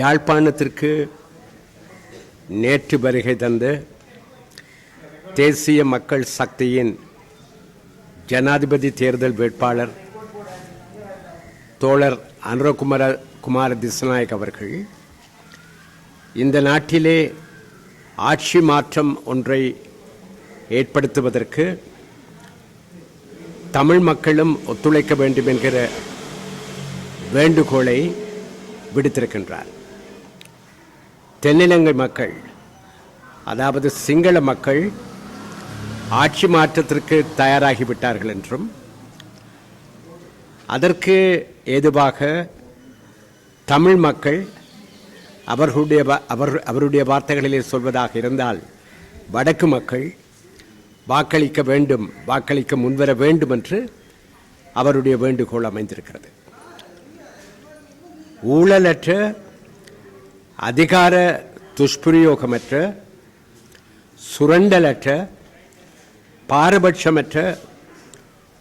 யாழ்ப்பாணத்திற்கு நேற்று வருகை தந்து தேசிய மக்கள் சக்தியின் ஜனாதிபதி தேர்தல் வேட்பாளர் தோழர் அனுரகுமார திஸ்நாயக் அவர்கள் இந்த நாட்டிலே ஆட்சி மாற்றம் ஒன்றை ஏற்படுத்துவதற்கு தமிழ் மக்களும் ஒத்துழைக்க வேண்டும் என்கிற வேண்டுகோளை விடுத்திருக்கின்றார். தென்னிலங்கை மக்கள், அதாவது சிங்கள மக்கள் ஆட்சி மாற்றத்திற்கு தயாராகிவிட்டார்கள் என்றும் அதற்கு ஏதுவாக தமிழ் மக்கள் அவருடைய வார்த்தைகளிலே சொல்வதாக இருந்தால் வடக்கு மக்கள் வாக்களிக்க வேண்டும், வாக்களிக்க முன்வர வேண்டும் என்று அவருடைய வேண்டுகோள் அமைந்திருக்கிறது. ஊழலற்ற, அதிகார துஷ்பிரயோகமற்ற, சுரண்டலற்ற, பாரபட்சமற்ற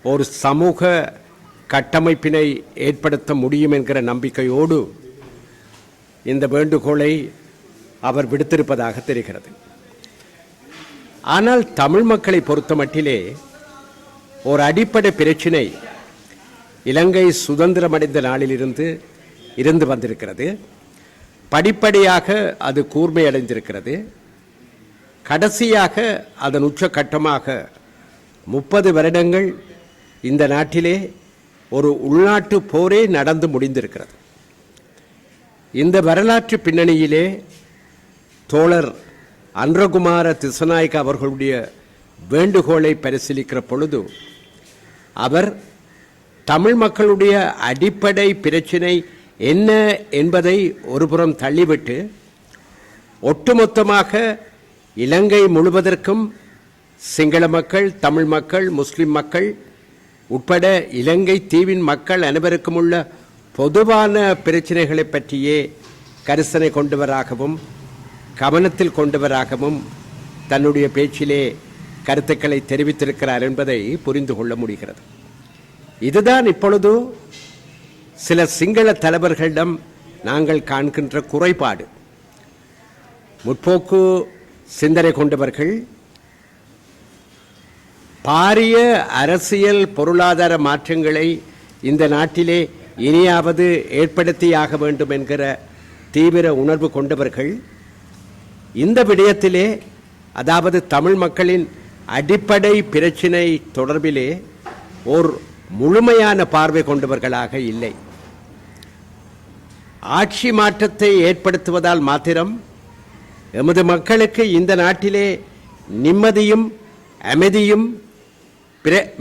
ஒரு சமூக கட்டமைப்பினை ஏற்படுத்த முடியும் என்கிற நம்பிக்கையோடு இந்த வேண்டுகோளை அவர் விடுத்திருப்பதாக தெரிகிறது. ஆனால் தமிழ் மக்களை பொறுத்த மட்டிலே ஒரு அடிப்படை பிரச்சினை இலங்கை சுதந்திரமடைந்த நாளிலிருந்து இருந்து வந்திருக்கிறது. படிப்படியாக அது கூர்மையடைந்திருக்கிறது. கடைசியாக அதன் உச்சகட்டமாக 30 வருடங்கள் இந்த நாட்டிலே ஒரு உள்நாட்டு போரே நடந்து முடிந்திருக்கிறது. இந்த வரலாற்று பின்னணியிலே தோழர் அனுரகுமார திஸ்நாயக் அவர்களுடைய வேண்டுகோளை பரிசீலிக்கிற பொழுது அவர் தமிழ் மக்களுடைய அடிப்படை பிரச்சினை என்ன என்பதை ஒருபுறம் தள்ளிவிட்டு ஒட்டுமொத்தமாக இலங்கை முழுவதற்கும் சிங்கள மக்கள், தமிழ் மக்கள், முஸ்லிம் மக்கள் உட்பட இலங்கை தீவின் மக்கள் அனைவருக்கும் உள்ள பொதுவான பிரச்சனைகளை பற்றியே கரிசனை கொண்டவராகவும் கவனத்தில் கொண்டவராகவும் தன்னுடைய பேச்சிலே கருத்துக்களை தெரிவித்திருக்கிறார் என்பதை புரிந்து கொள்ள முடிகிறது. இதுதான் இப்பொழுது சில சிங்கள தலைவர்களிடம் நாங்கள் காண்கின்ற குறைபாடு. முற்போக்கு சிந்தனை கொண்டவர்கள் பாரிய அரசியல் பொருளாதார மாற்றங்களை இந்த நாட்டிலே இனியாவது ஏற்படுத்தியாக வேண்டும் என்கிற தீவிர உணர்வு கொண்டவர்கள் இந்த விடயத்திலே, அதாவது தமிழ் மக்களின் அடிப்படை பிரச்சினை தொடர்பிலே ஒரு முழுமையான பார்வை கொண்டவர்களாக இல்லை. ஆட்சி மாற்றத்தை ஏற்படுத்துவதால் மாத்திரம் எமது மக்களுக்கு இந்த நாட்டிலே நிம்மதியும் அமைதியும்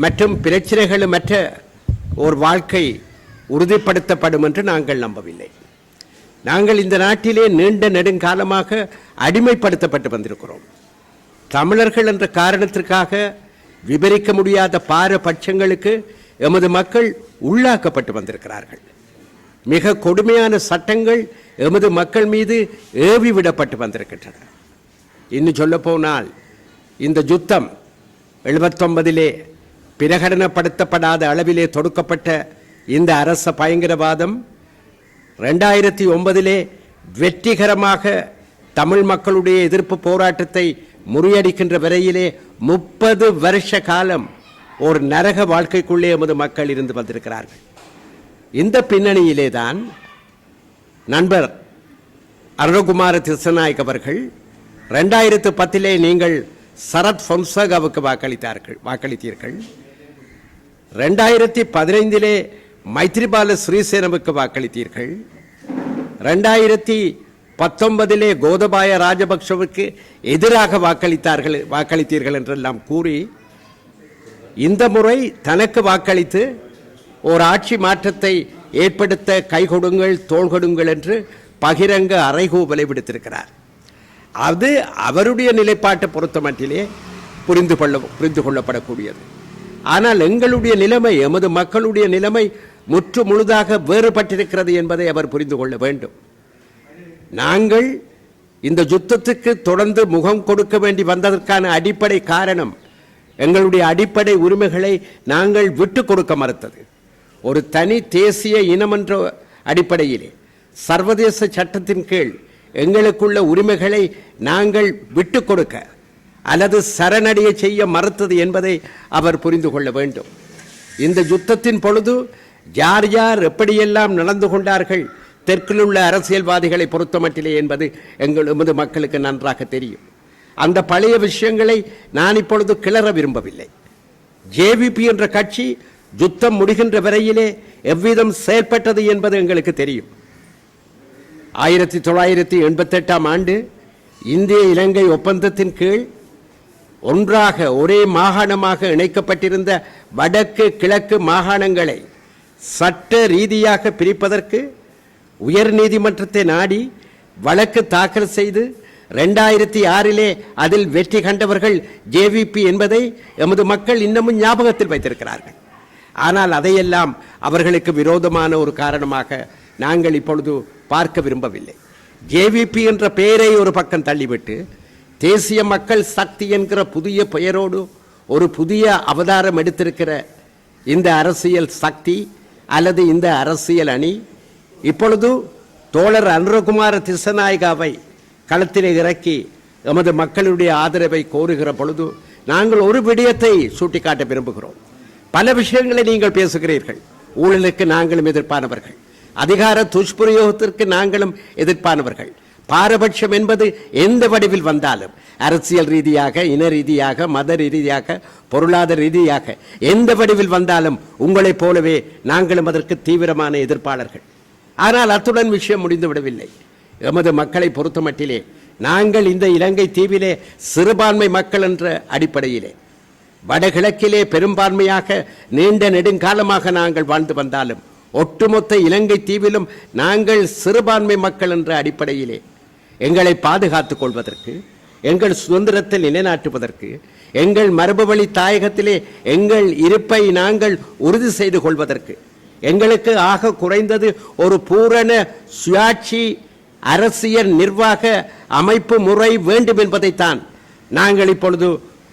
மற்றும் பிரச்சனைகளுமற்ற ஒரு வாழ்க்கை உறுதிப்படுத்தப்படும் என்று நாங்கள் நம்பவில்லை. நாங்கள் இந்த நாட்டிலே நீண்ட நெடுங்காலமாக அடிமைப்படுத்தப்பட்டு வந்திருக்கிறோம். தமிழர்கள் என்ற காரணத்திற்காக விவரிக்க முடியாத பாரபட்சங்களுக்கு எமது மக்கள் உள்ளாக்கப்பட்டு வந்திருக்கிறார்கள். மிக கொடுமையான சட்டங்கள் எமது மக்கள் மீது ஏவி விடப்பட்டு வந்திருக்கின்றன. இன்னும் சொல்ல போனால் இந்த யுத்தம் 79 பிரகடனப்படுத்தப்படாத அளவிலே தொடுக்கப்பட்ட இந்த அரச பயங்கரவாதம் 2009 வெற்றிகரமாக தமிழ் மக்களுடைய எதிர்ப்பு போராட்டத்தை முறியடிக்கின்ற வரையிலே 30 வருஷ காலம் ஒரு நரக வாழ்க்கைக்குள்ளே எமது மக்கள் இருந்து வந்திருக்கிறார்கள். இந்த பின்னணியிலே தான் நண்பர் அனுரகுமார திஸ்நாயக் அவர்கள் 2010 நீங்கள் சரத் பொன்சேகாவுக்கு வாக்களித்தீர்கள். 2015 மைத்ரிபால சிறிசேனவுக்கு வாக்களித்தீர்கள். 2019 கோதபாய ராஜபக்ஷவுக்கு எதிராக வாக்களித்தீர்கள் என்றெல்லாம் கூறி இந்த முறை தனக்கு வாக்களித்து ஒரு ஆட்சி மாற்றத்தை ஏற்படுத்த கை கொடுங்கள், தோள் கொடுங்கள் என்று பகிரங்க அறைகூவலை விடுத்திருக்கிறார். அது அவருடைய நிலைப்பாட்டை பொறுத்த மட்டிலே புரிந்து கொள்ளப்படக்கூடியது. ஆனால் எங்களுடைய நிலைமை, எமது மக்களுடைய நிலைமை முற்று முழுதாக வேறுபட்டிருக்கிறது என்பதை அவர் புரிந்து கொள்ள வேண்டும். நாங்கள் இந்த யுத்தத்துக்கு தொடர்ந்து முகம் கொடுக்க வேண்டி வந்ததற்கான அடிப்படை காரணம் எங்களுடைய அடிப்படை உரிமைகளை நாங்கள் விட்டு கொடுக்க மறுத்தது. ஒரு தனி தேசிய இனம் என்ற அடிப்படையிலே சர்வதேச சட்டத்தின் கீழ் எங்களுக்குள்ள உரிமைகளை நாங்கள் விட்டு கொடுக்க அல்லது சரணடைய செய்ய மறுத்தது என்பதை அவர் புரிந்து கொள்ள வேண்டும். இந்த யுத்தத்தின் பொழுது யார் யார் எப்படியெல்லாம் நடந்து கொண்டார்கள் தெற்கில் உள்ள அரசியல்வாதிகளை பொறுத்தமட்டிலே என்பது எமது மக்களுக்கு நன்றாக தெரியும். அந்த பழைய விஷயங்களை நான் இப்பொழுது கிளற விரும்பவில்லை. ஜேவிபி என்ற கட்சி யுத்தம் முடிகின்ற வரையிலே எவ்விதம் செயல்பட்டது என்பது எங்களுக்கு தெரியும். 1988 ஆண்டு இந்திய இலங்கை ஒப்பந்தத்தின் கீழ் ஒன்றாக ஒரே மாகாணமாக இணைக்கப்பட்டிருந்த வடக்கு கிழக்கு மாகாணங்களை சட்ட ரீதியாக பிரிப்பதற்கு உயர் நீதிமன்றத்தை நாடி வழக்கு தாக்கல் செய்து 2006 அதில் வெற்றி கண்டவர்கள் ஜேவிபி என்பதை எமது மக்கள் இன்னமும் ஞாபகத்தில் வைத்திருக்கிறார்கள். ஆனால் அதையெல்லாம் அவர்களுக்கு விரோதமான ஒரு காரணமாக நாங்கள் இப்பொழுது பார்க்க விரும்பவில்லை. ஜேவிபி என்ற பெயரை ஒரு பக்கம் தள்ளிவிட்டு தேசிய மக்கள் சக்தி என்கிற புதிய பெயரோடு ஒரு புதிய அவதாரம் எடுத்திருக்கிற இந்த அரசியல் சக்தி அல்லது இந்த அரசியல் அணி இப்பொழுது தோழர் அனுரகுமார திஸ்ஸநாயக்காவை களத்திலே இறக்கி எமது மக்களுடைய ஆதரவை கோருகிற பொழுது நாங்கள் ஒரு விடயத்தை சுட்டிக்காட்ட விரும்புகிறோம். பல விஷயங்களை நீங்கள் பேசுகிறீர்கள். ஊழலுக்கு நாங்களும் எதிர்ப்பானவர்கள், அதிகார துஷ்பிரயோகத்திற்கு நாங்களும் எதிர்ப்பானவர்கள். பாரபட்சம் என்பது எந்த வடிவில் வந்தாலும் அரசியல் ரீதியாக, இன ரீதியாக, மத ரீதியாக, பொருளாதார ரீதியாக எந்த வடிவில் வந்தாலும் உங்களைப் போலவே நாங்களும் அதற்கு தீவிரமான எதிர்ப்பாளர்கள். ஆனால் அத்துடன் விஷயம் முடிந்து விடவில்லை. எமது மக்களை பொறுத்தமட்டிலே நாங்கள் இந்த இலங்கை தீவிலே சிறுபான்மை மக்கள் என்ற அடிப்படையிலே வடகிழக்கிலே பெரும்பான்மையாக நீண்ட நெடுங்காலமாக நாங்கள் வாழ்ந்து வந்தாலும் ஒட்டுமொத்த இலங்கை தீவிலும் நாங்கள் சிறுபான்மை மக்கள் என்ற அடிப்படையிலே எங்களை பாதுகாத்துக் கொள்வதற்கு, எங்கள் சுதந்திரத்தை நிலைநாட்டுவதற்கு, எங்கள் மரபு வழி தாயகத்திலே எங்கள் இருப்பை நாங்கள் உறுதி செய்து கொள்வதற்கு எங்களுக்கு ஆக குறைந்தது ஒரு பூரண சுயாட்சி அரசியல் நிர்வாக அமைப்பு முறை வேண்டும் என்பதைத்தான் நாங்கள் இப்பொழுது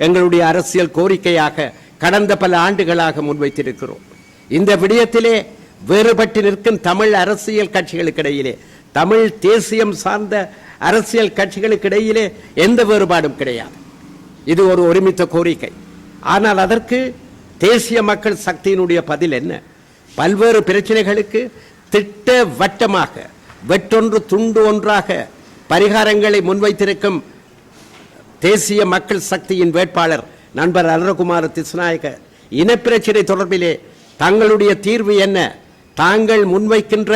எங்களுடைய அரசியல் கோரிக்கையாக கடந்த பல ஆண்டுகளாக முன்வைத்திருக்கிறோம். இந்த விடயத்திலே வேறுபட்டு நிற்கும் தமிழ் அரசியல் கட்சிகளுக்கிடையிலே, தமிழ் தேசியம் சார்ந்த அரசியல் கட்சிகளுக்கிடையிலே எந்த வேறுபாடும் கிடையாது. இது ஒரு ஒருமித்த கோரிக்கை. ஆனால் அதற்கு தேசிய மக்கள் சக்தியினுடைய பதில் என்ன? பல்வேறு பிரச்சனைகளுக்கு திட்ட வட்டமாக வெட்டொன்று துண்டு ஒன்றாக பரிகாரங்களை முன்வைத்திருக்கும் தேசிய மக்கள் சக்தியின் வேட்பாளர் நண்பர் அனுரகுமார திஸ்ஸநாயக்க இனப்பிரச்சனை தொடர்பிலே தங்களுடைய தீர்வு என்ன, தாங்கள் முன்வைக்கின்ற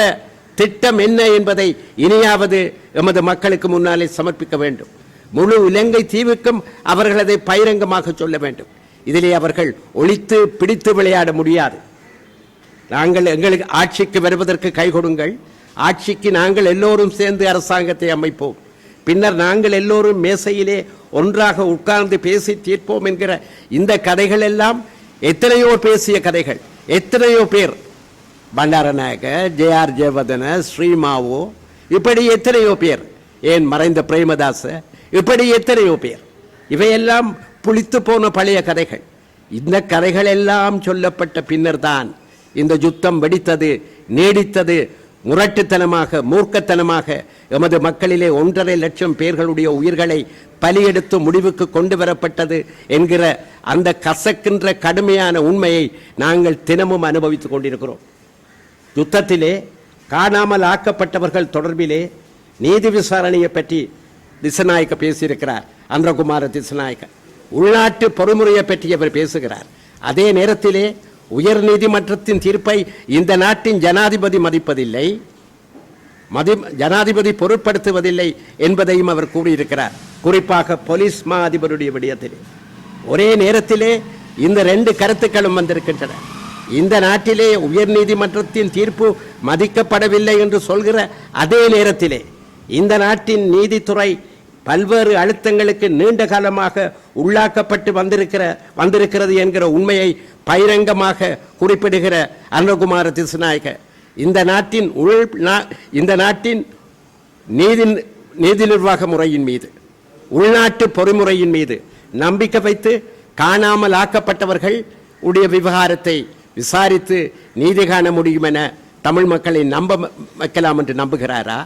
திட்டம் என்ன என்பதை இனியாவது எமது மக்களுக்கு முன்னாலே சமர்ப்பிக்க வேண்டும். முழு இலங்கை தீவுக்கும் அவர்கள் அதை பகிரங்கமாக சொல்ல வேண்டும். இதிலே அவர்கள் ஒளித்து பிடித்து விளையாட முடியாது. நாங்கள் எங்களுக்கு ஆட்சிக்கு வருவதற்கு கை கொடுங்கள், ஆட்சிக்கு நாங்கள் எல்லோரும் சேர்ந்து அரசாங்கத்தை அமைப்போம், பின்னர் நாங்கள் எல்லோரும் மேசையிலே ஒன்றாக உட்கார்ந்து பேசி தீர்ப்போம் என்கிற இந்த கதைகள் எல்லாம் எத்தனையோ பேசிய கதைகள். எத்தனையோ பேர், பண்டாரநாயக்க, ஜே.ஆர். ஜெயவர்தன, ஸ்ரீமாவோ, இப்படி எத்தனையோ பேர், ஏன் மறைந்த பிரேமதாச, இப்படி எத்தனையோ பேர், இவையெல்லாம் புளித்து போன பழைய கதைகள். இந்த கதைகள் எல்லாம் சொல்லப்பட்ட பின்னர் தான் இந்த யுத்தம் வெடித்தது, நீடித்தது, முரட்டுத்தனமாக, மூர்க்கத்தனமாக எமது மக்களிலே 1.5 லட்சம் பேர்களுடைய உயிர்களை பலியெடுத்து முடிவுக்கு கொண்டு வரப்பட்டது என்கிற அந்த கசக்கின்ற கடுமையான உண்மையை நாங்கள் தினமும் அனுபவித்துக் கொண்டிருக்கிறோம். யுத்தத்திலே காணாமல் ஆக்கப்பட்டவர்கள் தொடர்பிலே நீதி விசாரணையை பற்றி திஸ்ஸநாயக்க பேசியிருக்கிறார். அனுரகுமார திஸ்ஸநாயக்க உள்நாட்டு பொறுமுறையை பற்றி அவர் பேசுகிறார். அதே நேரத்திலே உயர் நீதிமன்றத்தின் தீர்ப்பை இந்த நாட்டின் ஜனாதிபதி மதிப்பதில்லை, ஜனாதிபதி பொருட்படுத்துவதில்லை என்பதையும் அவர் கூறியிருக்கிறார். குறிப்பாக போலீஸ் மா அதிபருடைய விடயத்திலே ஒரே நேரத்திலே இந்த 2 கருத்துக்களும் வந்திருக்கின்றன. இந்த நாட்டிலே உயர் நீதிமன்றத்தின் தீர்ப்பு மதிக்கப்படவில்லை என்று சொல்கிற அதே நேரத்திலே இந்த நாட்டின் நீதித்துறை பல்வேறு அழுத்தங்களுக்கு நீண்ட காலமாக உள்ளாக்கப்பட்டு வந்திருக்கிறது என்கிற உண்மையை பகிரங்கமாக குறிப்பிடுகிற அனுரகுமார திஸ்ஸநாயக்க இந்த நாட்டின் நீதி நிர்வாக முறையின் மீது, உள்நாட்டு பொறிமுறையின் மீது நம்பிக்கை வைத்து காணாமல் ஆக்கப்பட்டவர்கள் உடைய விவகாரத்தை விசாரித்து நீதி காண முடியும் என தமிழ் மக்களை நம்ப வைக்கலாம் என்று நம்புகிறாரா?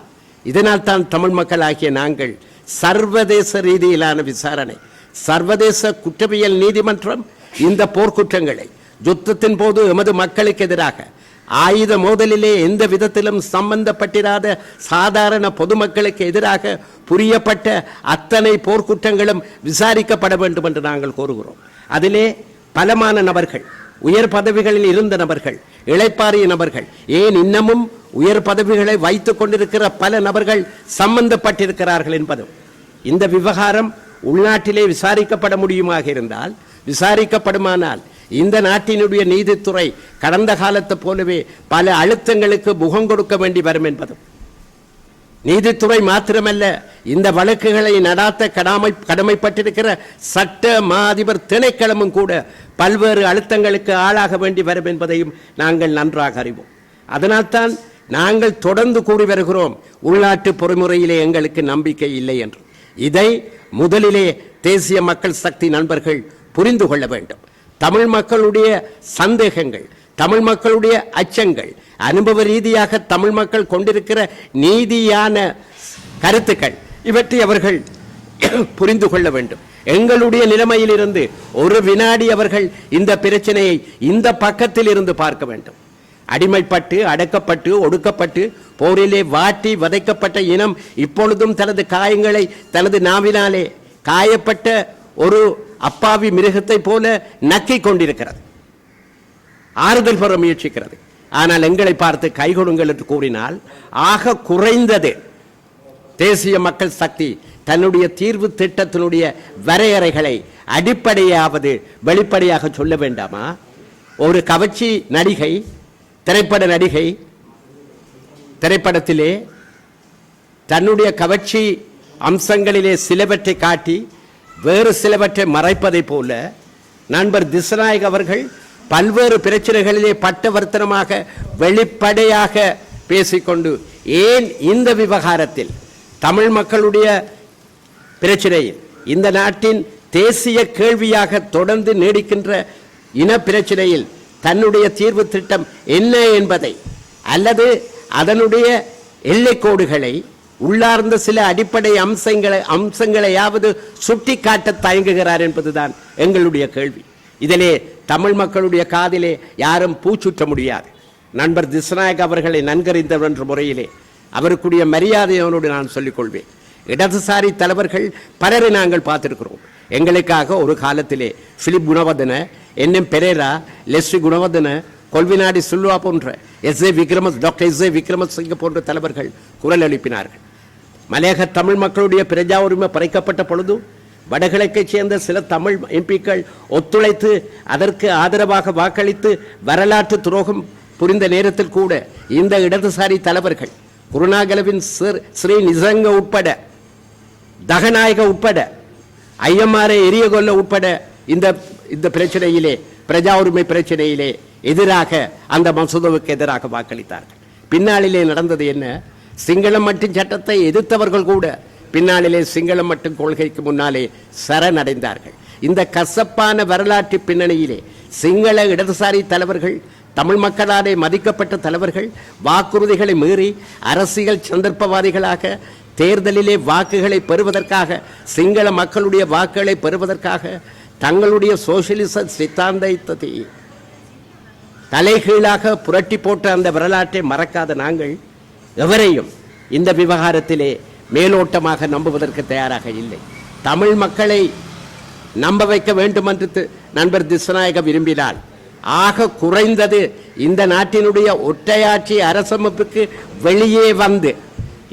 இதனால் தான் தமிழ் மக்கள் ஆகிய நாங்கள் சர்வதேச ரீதியிலான விசாரணை, சர்வதேச குற்றவியல் நீதிமன்றம் இந்த போர்க்குற்றங்களை யுத்தத்தின் போது எமது மக்களுக்கு எதிராக ஆயுத மோதலிலே எந்த விதத்திலும் சம்பந்தப்பட்டிராத சாதாரண பொதுமக்களுக்கு எதிராக புரியப்பட்ட அத்தனை போர்க்குற்றங்களும் விசாரிக்கப்பட வேண்டும் என்று நாங்கள் கோருகிறோம். அதிலே பலமான நபர்கள், உயர் பதவிகளில் இருந்த நபர்கள், இளைப்பாறிய நபர்கள், ஏன் இன்னமும் உயர் பதவிகளை வைத்துக் கொண்டிருக்கிற பல நபர்கள் சம்பந்தப்பட்டிருக்கிறார்கள் என்பதும், இந்த விவகாரம் உள்நாட்டிலே விசாரிக்கப்பட முடியுமாக இருந்தால், விசாரிக்கப்படுமானால் இந்த நாட்டினுடைய நீதித்துறை கடந்த காலத்தை போலவே பல அழுத்தங்களுக்கு முகம் கொடுக்க வேண்டி வரும் என்பதும், நீதித்துறை மாத்திரமல்ல இந்த வழக்குகளை நடாத்த கடமைப்பட்டிருக்கிற சட்ட மா அதிபர் திணைக்களமும் கூட பல்வேறு அழுத்தங்களுக்கு ஆளாக வேண்டி வரும் என்பதையும் நாங்கள் நன்றாக அறிவோம். அதனால்தான் நாங்கள் தொடர்ந்து கூறி வருகிறோம், உள்நாட்டு பொறிமுறையிலே எங்களுக்கு நம்பிக்கை இல்லை என்று. இதை முதலிலே தேசிய மக்கள் சக்தி நண்பர்கள் புரிந்து கொள்ள வேண்டும். தமிழ் மக்களுடைய சந்தேகங்கள், தமிழ் மக்களுடைய அச்சங்கள், அனுபவ ரீதியாக தமிழ் மக்கள் கொண்டிருக்கிற நீதியான கருத்துக்கள், இவற்றை அவர்கள் புரிந்து கொள்ள வேண்டும். எங்களுடைய நிலைமையிலிருந்து ஒரு வினாடி அவர்கள் இந்த பிரச்சனையை இந்த பக்கத்தில் இருந்து பார்க்க வேண்டும். அடிமைப்பட்டு, அடக்கப்பட்டு, ஒடுக்கப்பட்டு, போரிலே வாட்டி வதைக்கப்பட்ட இனம் இப்பொழுதும் தனது காயங்களை தனது நாவினாலே காயப்பட்ட ஒரு அப்பாவி மிருகத்தை போல நக்கிக் கொண்டிருக்கிறது, ஆறுதல் பெற முயற்சிக்கிறது. ஆனால் எங்களை பார்த்து கை கொடுங்கள் என்று கூறினால், ஆக குறைந்தது தேசிய மக்கள் சக்தி தன்னுடைய தீர்வு திட்டத்தினுடைய வரையறைகளை அடிப்படையாவது வெளிப்படையாக சொல்ல வேண்டாமா? ஒரு கவர்ச்சி நடிகை, திரைப்பட நடிகை, திரைப்படத்திலே தன்னுடைய கவர்ச்சி அம்சங்களிலே சிலவற்றை காட்டி வேறு சிலவற்றை மறைப்பதை போல நண்பர் திஸ்நாயக் அவர்கள் பல்வேறு பிரச்சனைகளிலே பட்டவர்த்தனமாக வெளிப்படையாக பேசிக்கொண்டு, ஏன் இந்த விவகாரத்தில் தமிழ் மக்களுடைய பிரச்சனையில், இந்த நாட்டின் தேசிய கேள்வியாக தொடர்ந்து நீடிக்கின்ற இன பிரச்சனையில் தன்னுடைய தீர்வு திட்டம் என்ன என்பதை, அல்லது அதனுடைய எல்லைக்கோடுகளை, உள்ளார்ந்த சில அடிப்படை அம்சங்களையாவது சுட்டி காட்ட தயங்குகிறார் என்பதுதான் எங்களுடைய கேள்வி. இதிலே தமிழ் மக்களுடைய காதிலே யாரும் பூச்சுற்ற முடியாது. நண்பர் திஸ்நாயக் அவர்களை நன்கறிந்தவர் என்ற முறையிலே அவருக்குரிய மரியாதையோடு நான் சொல்லிக் கொள்வேன். இடதுசாரி தலைவர்கள் பலரை நாங்கள் பார்த்திருக்கிறோம். எங்களுக்காக ஒரு காலத்திலே பிலிப் குணவர்தன, என்.எம். பெரேரா, லெஸ்லி குணவர்தன, கொல்வினாடி சில்வா போன்ற டாக்டர் எஸ் ஏ விக்ரமசிங்க போன்ற தலைவர்கள் குரல் எழுப்பினார்கள். மலையக தமிழ் மக்களுடைய பிரஜா உரிமை பறிக்கப்பட்ட பொழுது வடகிழக்கைச் சேர்ந்த சில தமிழ் எம்பிக்கள் ஒத்துழைத்து அதற்கு ஆதரவாக வாக்களித்து வரலாற்று துரோகம் புரிந்த நேரத்தில் கூட இந்த இடதுசாரி தலைவர்கள் குருநாகலவின் ஸ்ரீ நிசங்க உட்பட, தகநாயக உட்பட, ஐஎம்ஆரை எரிய கொல்ல உட்பட இந்த பிரச்சனையிலே, பிரஜா உரிமை பிரச்சனையிலே எதிராக, அந்த மசோதாவுக்கு எதிராக வாக்களித்தார்கள். பின்னாளிலே நடந்தது என்ன? சிங்களம் மட்டும் சட்டத்தை எதிர்த்தவர்கள் கூட பின்னாளிலே சிங்களம் மட்டும் கொள்கைக்கு முன்னாலே சரணடைந்தார்கள். இந்த கசப்பான வரலாற்று பின்னணியிலே சிங்கள இடதுசாரி தலைவர்கள், தமிழ் மக்களாலே மதிக்கப்பட்ட தலைவர்கள் வாக்குறுதிகளை மீறி அரசியல் சந்தர்ப்பவாதிகளாக தேர்தலிலே வாக்குகளை பெறுவதற்காக, சிங்கள மக்களுடைய வாக்குகளை பெறுவதற்காக தங்களுடைய சோசியலிச சித்தாந்தத்தை தலைகீழாக புரட்டி போட்ட அந்த வரலாற்றை மறக்காத நாங்கள் எவரையும் இந்த விவகாரத்திலே மேலோட்டமாக நம்புவதற்கு தயாராக இல்லை. தமிழ் மக்களை நம்ப வைக்க வேண்டும் என்று நண்பர் திஸ்நாயக விரும்பினால், ஆக குறைந்தது இந்த நாட்டினுடைய ஒற்றையாட்சி அரசமைப்புக்கு வெளியே வந்து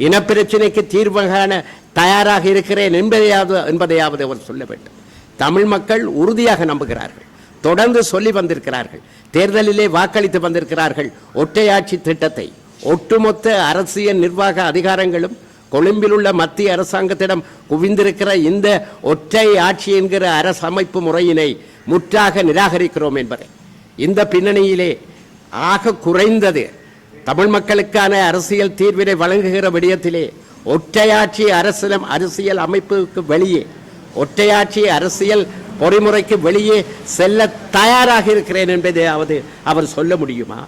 இனப்பிரச்சனைக்கு தீர்வு காண தயாராக இருக்கிறேன் என்பதையாவது அவர் சொல்ல வேண்டும். தமிழ் மக்கள் உறுதியாக நம்புகிறார்கள், தொடர்ந்து சொல்லி வந்திருக்கிறார்கள், தேர்தலிலே வாக்களித்து வந்திருக்கிறார்கள். ஒற்றையாட்சி திட்டத்தை, ஒட்டுமொத்த அரசியல் நிர்வாக அதிகாரங்களும் கொழும்பில் உள்ள மத்திய அரசாங்கத்திடம் குவிந்திருக்கிற இந்த ஒற்றை ஆட்சி என்கிற அரசமைப்பு முறையினை முற்றாக நிராகரிக்கிறோம் என்பதை, இந்த பின்னணியிலே ஆக குறைந்தது தமிழ் மக்களுக்கான அரசியல் தீர்வினை வழங்குகிற விடயத்திலே ஒற்றையாட்சி அரசியல் அமைப்புக்கு வெளியே, ஒற்றையாட்சி அரசியல் பொறிமுறைக்கு வெளியே செல்ல தயாராக இருக்கிறேன் என்பதையாவது அவர் சொல்ல முடியுமா?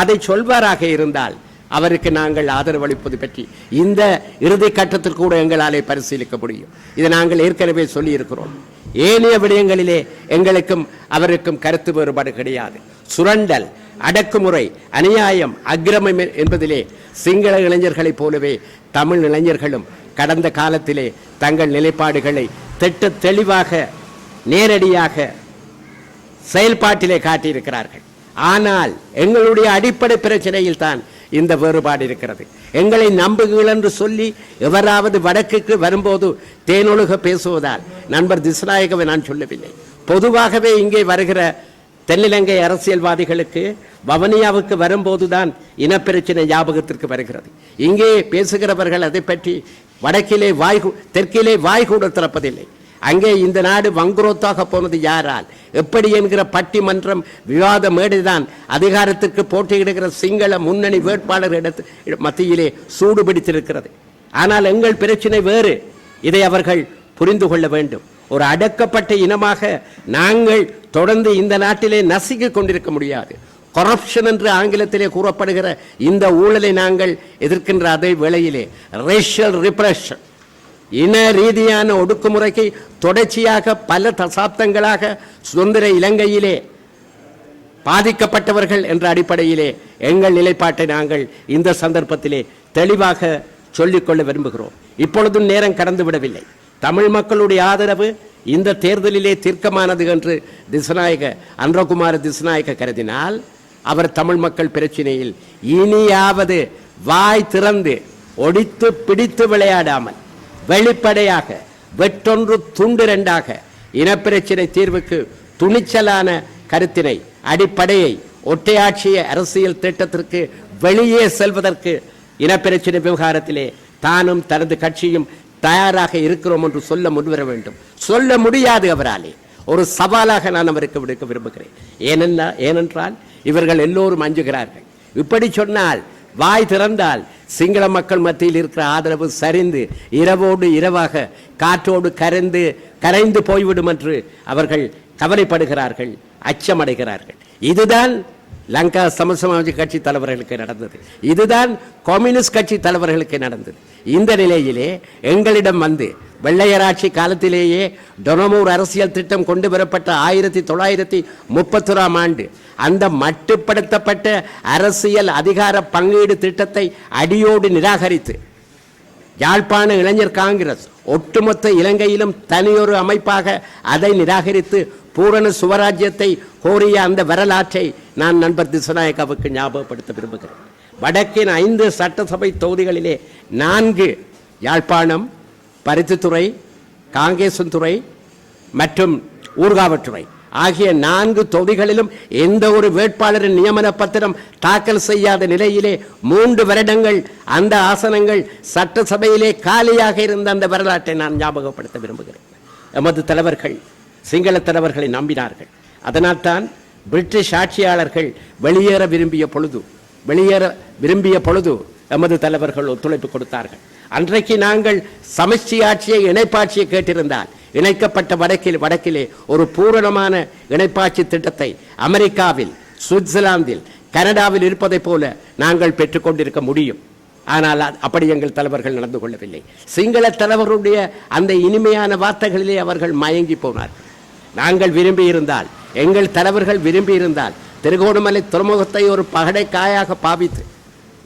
அதை சொல்வாராக இருந்தால் அவருக்கு நாங்கள் ஆதரவளிப்பது பற்றி இந்த இறுதி கட்டத்தில் கூட எங்களாலே பரிசீலிக்க முடியும். இதை நாங்கள் ஏற்கனவே சொல்லியிருக்கிறோம். ஏனைய விடயங்களிலே எங்களுக்கும் அவருக்கும் கருத்து வேறுபாடு கிடையாது. சுரண்டல், அடக்குமுறை, அநியாயம், அக்கிரமம் என்பதிலே சிங்கள இளைஞர்களைப் போலவே தமிழ் இளைஞர்களும் கடந்த காலத்திலே தங்கள் நிலைப்பாடுகளை திட்ட தெளிவாக நேரடியாக செயல்பாட்டிலே காட்டியிருக்கிறார்கள். ஆனால் எங்களுடைய அடிப்படை பிரச்சனையில் தான் இந்த வேறுபாடு இருக்கிறது. எங்களை நம்புகள் என்று சொல்லி எவராவது வடக்குக்கு வரும்போது தேனொழுக பேசுவதால் நண்பர் திசுநாயகவை நான் சொல்லவில்லை. பொதுவாகவே இங்கே வருகிற தென்னிலங்கை அரசியல்வாதிகளுக்கு வவனியாவுக்கு வரும்போதுதான் இனப்பிரச்சனை ஞாபகத்திற்கு வருகிறது. இங்கே பேசுகிறவர்கள் அதை பற்றி வடக்கிலே தெற்கிலே வாய் கூட திறப்பதில்லை. அங்கே இந்த நாடு வங்குரோத்தாக போனது யாரால், எப்படி என்கிற பட்டிமன்றம் விவாத மேடைதான் அதிகாரத்திற்கு போட்டியிடுகிற சிங்கள முன்னணி வேட்பாளர் மத்தியிலே சூடு பிடித்திருக்கிறது. ஆனால் எங்கள் பிரச்சனை வேறு. இதை அவர்கள் புரிந்து கொள்ள வேண்டும். ஒரு அடக்கப்பட்ட இனமாக நாங்கள் தொடர்ந்து இந்த நாட்டிலே நசுக்கிக் கொண்டிருக்க முடியாது. கரப்ஷன் என்று ஆங்கிலத்திலே கூறப்படுகிற இந்த ஊழலை நாங்கள் எதிர்க்கின்ற அதே வேளையிலே ரேஷியல் ரிப்ரெஷன், இன ரீதியான ஒடுக்குமுறைக்கு தொடர்ச்சியாக பல தசாப்தங்களாக சுதந்திர இலங்கையிலே பாதிக்கப்பட்டவர்கள் என்ற அடிப்படையிலே எங்கள் நிலைப்பாட்டை நாங்கள் இந்த சந்தர்ப்பத்திலே தெளிவாக சொல்லிக்கொள்ள விரும்புகிறோம். இப்பொழுதும் நேரம் கடந்து விடவில்லை. தமிழ் மக்களுடைய ஆதரவு இந்த தேர்தலிலே தீர்க்கமானது என்று அன்றகுமார திசுநாயக்க கருதினால் அவர் தமிழ் மக்கள் பிரச்சினையில் இனியாவது வாய் திறந்து ஒடித்து பிடித்து விளையாடாமல் வெளிப்படையாக வெற்றொன்று துண்டு இரண்டாக இனப்பிரச்சினை தீர்வுக்கு துணிச்சலான கருத்தினை, அடிப்படையை, ஒற்றையாட்சிய அரசியல் திட்டத்திற்கு வெளியே செல்வதற்கு இனப்பிரச்சினை விவகாரத்திலே தானும் தனது கட்சியும் தயாராக இருக்கிறோம் என்று சொல்ல முன்வர வேண்டும். சொல்ல முடியாது அவராலே. ஒரு சவாலாக நான் அவருக்கு விடுக்க விரும்புகிறேன். ஏனென்றால் இவர்கள் எல்லோரும் அஞ்சுகிறார்கள். இப்படி சொன்னால், வாய் திறந்தால் சிங்கள மக்கள் மத்தியில் இருக்கிற ஆதரவு சரிந்து இரவோடு இரவாக காற்றோடு கரைந்து போய்விடும் என்று அவர்கள் கவலைப்படுகிறார்கள், அச்சமடைகிறார்கள். இதுதான் லங்கா சமசமாஜ கட்சி தலைவர்களுக்கு நடந்தது. இதுதான் கம்யூனிஸ்ட் கட்சி தலைவர்களுக்கு நடந்தது. இந்த நிலையிலே எங்களிடம் வந்து வெள்ளையராட்சி காலத்திலேயே டொனமூர் அரசியல் திட்டம் கொண்டு வரப்பட்ட 1931ஆம் ஆண்டு அந்த மட்டுப்படுத்தப்பட்ட அரசியல் அதிகார பங்கீடு திட்டத்தை அடியோடு நிராகரித்து யாழ்ப்பாண இளைஞர் காங்கிரஸ் ஒட்டுமொத்த இலங்கையிலும் தனியொரு அமைப்பாக அதை நிராகரித்து பூரண சுவராஜ்யத்தை கோரிய அந்த வரலாற்றை நான் நண்பர் திசுநாயக்காவுக்கு ஞாபகப்படுத்த விரும்புகிறேன். வடக்கின் 5 சட்டசபை தொகுதிகளிலே 4 யாழ்ப்பாணம், பருத்தித்துறை, காங்கேசன்துறை மற்றும் ஊர்காவற்றுறை ஆகிய 4 தொகுதிகளிலும் எந்த ஒரு வேட்பாளரின் நியமன பத்திரம் தாக்கல் செய்யாத நிலையிலே 3 வருடங்கள் அந்த ஆசனங்கள் சட்டசபையிலே காலியாக இருந்த அந்த வரலாற்றை நான் ஞாபகப்படுத்த விரும்புகிறேன். எமது தலைவர்கள் சிங்கள தலைவர்களை நம்பினார்கள். அதனால் தான் பிரிட்டிஷ் ஆட்சியாளர்கள் வெளியேற விரும்பிய பொழுது எமது தலைவர்கள் ஒத்துழைப்பு கொடுத்தார்கள். அன்றைக்கு நாங்கள் சமஷ்டி ஆட்சியை, இணைப்பாட்சியை கேட்டிருந்தால் இணைக்கப்பட்ட வடக்கிலே ஒரு பூரணமான இணைப்பாட்சி திட்டத்தை அமெரிக்காவில், சுவிட்சர்லாந்தில், கனடாவில் இருப்பதை போல நாங்கள் பெற்றுக்கொண்டிருக்க முடியும். ஆனால் அப்படி எங்கள் தலைவர்கள் நடந்து கொள்ளவில்லை. சிங்கள தலைவர்களுடைய அந்த இனிமையான வார்த்தைகளிலே அவர்கள் மயங்கி போனார்கள். நாங்கள் விரும்பியிருந்தால், எங்கள் தலைவர்கள் விரும்பியிருந்தால் திருகோணமலை துறைமுகத்தை ஒரு பகடைக்காயாக பாவித்து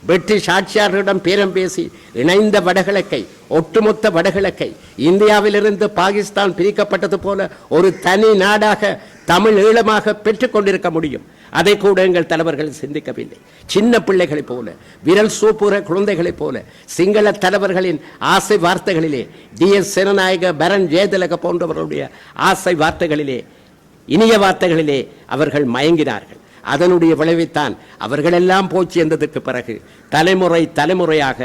பிரிட்டிஷ் ஆட்சியாளர்களிடம் பேரம் பேசி இணைந்த வடகிழக்கை, ஒட்டுமொத்த வடகிழக்கை இந்தியாவிலிருந்து பாகிஸ்தான் பிரிக்கப்பட்டது போல ஒரு தனி நாடாக தமிழ் ஈழமாக பெற்றுக் கொண்டிருக்க முடியும். அதை கூட எங்கள் தலைவர்கள் சிந்திக்கவில்லை. சின்ன பிள்ளைகளைப் போல, விரல் சூப்புற குழந்தைகளைப் போல சிங்கள தலைவர்களின் ஆசை வார்த்தைகளிலே, DS சேனநாயக, பரன் ஜெயதிலக போன்றவர்களுடைய ஆசை வார்த்தைகளிலே, இனிய வார்த்தைகளிலே அவர்கள் மயங்கினார்கள். அதனுடைய விளைவைத்தான் அவர்களெல்லாம் போச்சு என்றதற்கு பிறகு தலைமுறையாக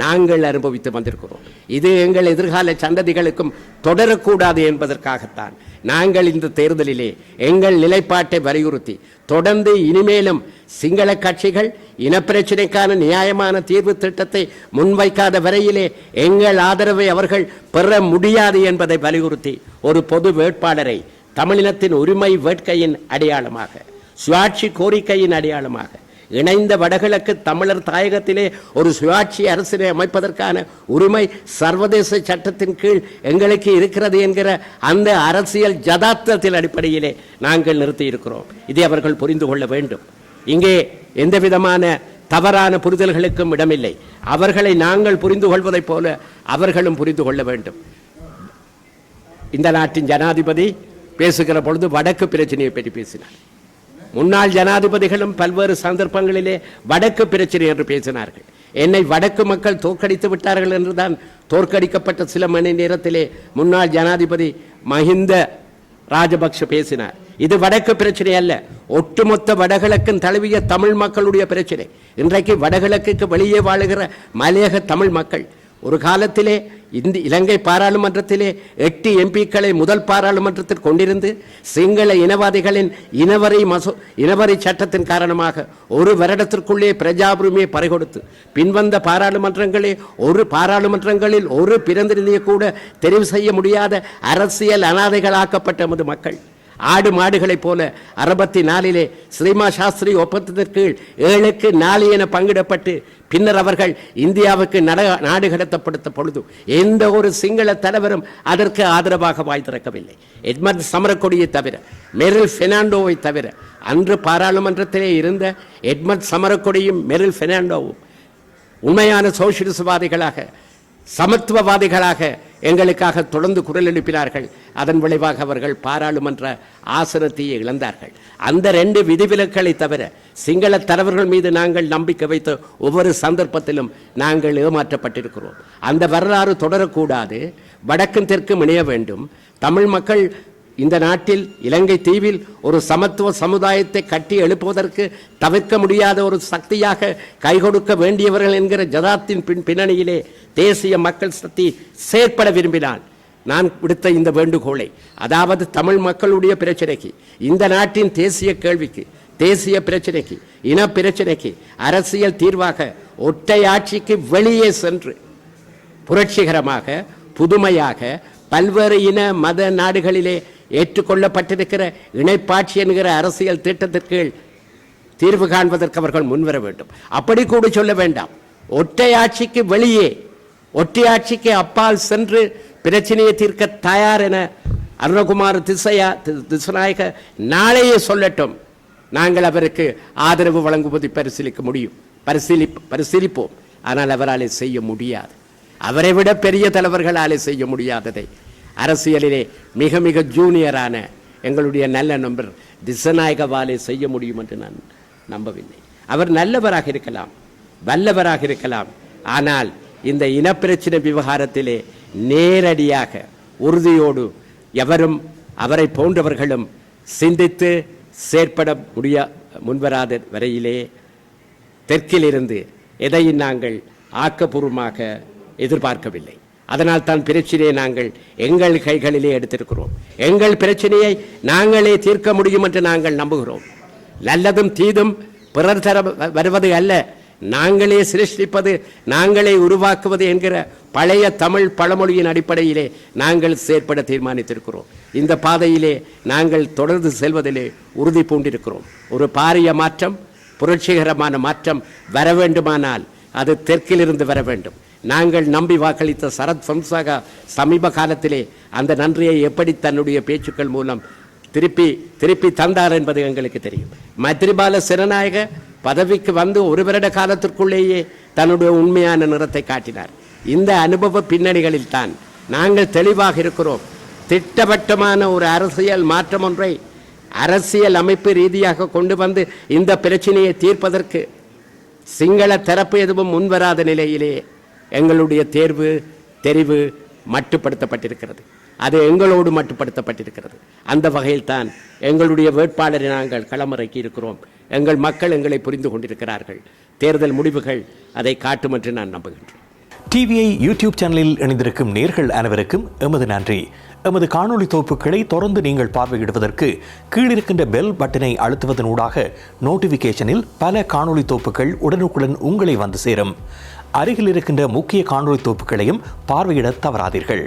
நாங்கள் அனுபவித்து வந்திருக்கிறோம். இது எங்கள் எதிர்கால சந்ததிகளுக்கும் தொடரக்கூடாது என்பதற்காகத்தான் நாங்கள் இந்த தேர்தலிலே எங்கள் நிலைப்பாட்டை வலியுறுத்தி தொடர்ந்து இனிமேலும் சிங்கள கட்சிகள் இனப்பிரச்சினைக்கான நியாயமான தீர்வு திட்டத்தை முன்வைக்காத வரையிலே எங்கள் ஆதரவை அவர்கள் பெற முடியாது என்பதை வலியுறுத்தி ஒரு பொது வேட்பாளரை தமிழினத்தின் உரிமை வேட்கையின் அடையாளமாக, சுயாட்சி கோரிக்கையின் அடையாளமாக, இணைந்த வடகிழக்கு தமிழர் தாயகத்திலே ஒரு சுயாட்சி அரசினை அமைப்பதற்கான உரிமை சர்வதேச சட்டத்தின் கீழ் எங்களுக்கு இருக்கிறது என்கிற அந்த அரசியல் யதார்த்தத்தின் அடிப்படையிலே நாங்கள் நிறுத்தி இருக்கிறோம். இதை அவர்கள் புரிந்து கொள்ள வேண்டும். இங்கே எந்த விதமான தவறான புரிதல்களுக்கும் இடமில்லை. அவர்களை நாங்கள் புரிந்து கொள்வதைப் போல அவர்களும் புரிந்து கொள்ள வேண்டும். இந்த நாட்டின் ஜனாதிபதி பேசுகிற பொழுது வடக்கு பிரச்சனையை பற்றி பேசினார். முன்னாள் ஜனாதிபதிகளும் பல்வேறு சந்தர்ப்பங்களிலே வடக்கு பிரச்சனை என்று பேசினார்கள். என்னை வடக்கு மக்கள் தோற்கடித்து விட்டார்கள் என்றுதான் தோற்கடிக்கப்பட்ட சில மணி நேரத்திலே முன்னாள் ஜனாதிபதி மஹிந்த ராஜபக்ஷ பேசினார். இது வடக்கு பிரச்சனை அல்ல, ஒட்டுமொத்த வடகிழக்கின் தழுவிய தமிழ் மக்களுடைய பிரச்சனை. இன்றைக்கு வடகிழக்குக்கு வெளியே வாழுகிற மலையக தமிழ் மக்கள் ஒரு காலத்திலே இலங்கை பாராளுமன்றத்திலே 8 எம்பிக்களை முதல் பாராளுமன்றத்தில் கொண்டிருந்து சிங்கள இனவாதிகளின் இனவரி சட்டத்தின் காரணமாக ஒரு வருடத்திற்குள்ளே பிரஜாபுரிமையை பறிகொடுத்து பின்வந்த பாராளுமன்றங்களில் ஒரு பிரதிநிதியை கூட தெரிவு செய்ய முடியாத அரசியல் அனாதைகளாக்கப்பட்ட நமது மக்கள் ஆடு மாடுகளைப் போல 64 ஸ்ரீமா சாஸ்திரி ஒப்பந்தத்தின் கீழ் 7க்கு 4 என பங்கிடப்பட்டு பின்னர் அவர்கள் இந்தியாவுக்கு நாடு கடத்தப்படுத்த பொழுது எந்த ஒரு சிங்கள தலைவரும் அதற்கு ஆதரவாக வாய் திறக்கவில்லை. எட்மண்ட் சமரக்கொடியை தவிர, மெரில் பெர்னாண்டோவை தவிர, அன்று பாராளுமன்றத்திலே இருந்த எட்மண்ட் சமரக்கொடியும் மெரில் பெர்னாண்டோவும் உண்மையான சோசியலிசவாதிகளாக சமத்துவவாதிகளாக எங்களுக்காக தொடர்ந்து குரல் எழுப்பினார்கள். அதன் விளைவாக அவர்கள் பாராளுமன்ற ஆசனத்தையே இழந்தார்கள். அந்த 2 விதிவிலக்களை தவிர சிங்கள தலைவர்கள் மீது நாங்கள் நம்பிக்கை வைத்த ஒவ்வொரு சந்தர்ப்பத்திலும் நாங்கள் ஏமாற்றப்பட்டிருக்கிறோம். அந்த வரலாறு தொடரக்கூடாது. வடக்கும் தெற்கும் இணைய வேண்டும். தமிழ் மக்கள் இந்த நாட்டில் இலங்கை தீவில் ஒரு சமத்துவ சமுதாயத்தை கட்டி எழுப்புவதற்கு தவிர்க்க முடியாத ஒரு சக்தியாக கைகொடுக்க வேண்டியவர்கள் என்கிற ஜதாத்தின் பின்னணியிலே தேசிய மக்கள் சக்தி செயற்பட விரும்பினால் நான் விடுத்த இந்த வேண்டுகோளை, அதாவது தமிழ் மக்களுடைய பிரச்சனைக்கு, இந்த நாட்டின் தேசிய கேள்விக்கு, தேசிய பிரச்சனைக்கு, இன பிரச்சனைக்கு அரசியல் தீர்வாக ஒற்றை ஆட்சிக்கு வெளியே சென்று புரட்சிகரமாக புதுமையாக பல்வேறு இன மத நாடுகளிலே ஏற்றுக்கொள்ளப்பட்டிருக்கிற இணைப்பாட்சி என்கிற அரசியல் திட்டத்திற்கு தீர்வு காண்பதற்கு அவர்கள் முன்வர வேண்டும். அப்படி கூட சொல்ல வேண்டாம், ஒற்றை ஆட்சிக்கு வெளியே, ஒற்றை ஆட்சிக்கு அப்பால் சென்று பிரச்சனையை தீர்க்க தயார் என அருணகுமார் திசநாயக நாளையே சொல்லட்டும். நாங்கள் அவருக்கு ஆதரவு வழங்குவதை பரிசீலிக்க முடியும், பரிசீலிப்போம். ஆனால் அவராலே செய்ய முடியாது. அவரை விட பெரிய தலைவர்களாலே செய்ய முடியாததை அரசியலிலே மிக மிக ஜூனியரான எங்களுடைய நல்ல நண்பர் திசநாயகவாலே செய்ய முடியும் என்று நான் நம்பவில்லை. அவர் நல்லவராக இருக்கலாம், வல்லவராக இருக்கலாம். ஆனால் இந்த இனப்பிரச்சனை விவகாரத்திலே நேரடியாக உறுதியோடு எவரும் அவரை போன்றவர்களும் சிந்தித்து செயற்பட முன்வராத வரையிலே தெற்கிலிருந்து எதையும் நாங்கள் ஆக்கப்பூர்வமாக எதிர்பார்க்கவில்லை. அதனால் தான் பிரச்சனையை நாங்கள் எங்கள் கைகளிலே எடுத்திருக்கிறோம். எங்கள் பிரச்சனையை நாங்களே தீர்க்க முடியும் என்று நாங்கள் நம்புகிறோம். நல்லதும் தீதும் பிறர் தர வருவது அல்ல, நாங்களே சிருஷ்டிப்பது, நாங்களே உருவாக்குவது என்கிற பழைய தமிழ் பழமொழியின் அடிப்படையிலே நாங்கள் செயற்பட தீர்மானித்திருக்கிறோம். இந்த பாதையிலே நாங்கள் தொடர்ந்து செல்வதிலே உறுதி பூண்டிருக்கிறோம். ஒரு பாரிய மாற்றம், புரட்சிகரமான மாற்றம் வர வேண்டுமானால் அது தெற்கிலிருந்து வர வேண்டும். நாங்கள் நம்பி வாக்களித்த சரத் பொன்சேகா சமீப காலத்திலே அந்த நன்றியை எப்படி தன்னுடைய பேச்சுக்கள் மூலம் திருப்பி தந்தார் என்பது எங்களுக்கு தெரியும். மைத்ரிபால சிறநாயக பதவிக்கு வந்து 1 வருட காலத்திற்குள்ளேயே தன்னுடைய உண்மையான நிறத்தை காட்டினார். இந்த அனுபவ பின்னணிகளில் தான் நாங்கள் தெளிவாக இருக்கிறோம். திட்டவட்டமான ஒரு அரசியல் மாற்றம் ஒன்றை அரசியல் அமைப்பு ரீதியாக கொண்டு வந்து இந்த பிரச்சனையை தீர்ப்பதற்கு சிங்கள தரப்பு எதுவும் முன்வராத நிலையிலே எங்களுடைய தெரிவு மட்டுப்படுத்தப்பட்டிருக்கிறது. அது எங்களோடு மட்டுப்படுத்தப்பட்டிருக்கிறது. அந்த வகையில் தான் எங்களுடைய வேட்பாளரை நாங்கள் களமிறக்கி இருக்கிறோம். எங்கள் மக்கள் எங்களை புரிந்து கொண்டிருக்கிறார்கள். தேர்தல் முடிவுகள் அதை காட்டும் என்று நான் நம்புகின்றேன். டிவிஐ யூடியூப் சேனலில் இணைந்திருக்கும் நேர்கள் அனைவருக்கும் எமது நன்றி. எமது காணொளி தொகுப்புகளை தொடர்ந்து நீங்கள் பார்வையிடுவதற்கு கீழிருக்கின்ற பெல் பட்டனை அழுத்துவதனூடாக நோட்டிபிகேஷனில் பல காணொளி தொகுப்புகள் உடனுக்குடன் உங்களை வந்து சேரும். அருகில் இருக்கின்ற முக்கிய காணொளி தொகுப்புகளையும் பார்வையிட தவறாதீர்கள்.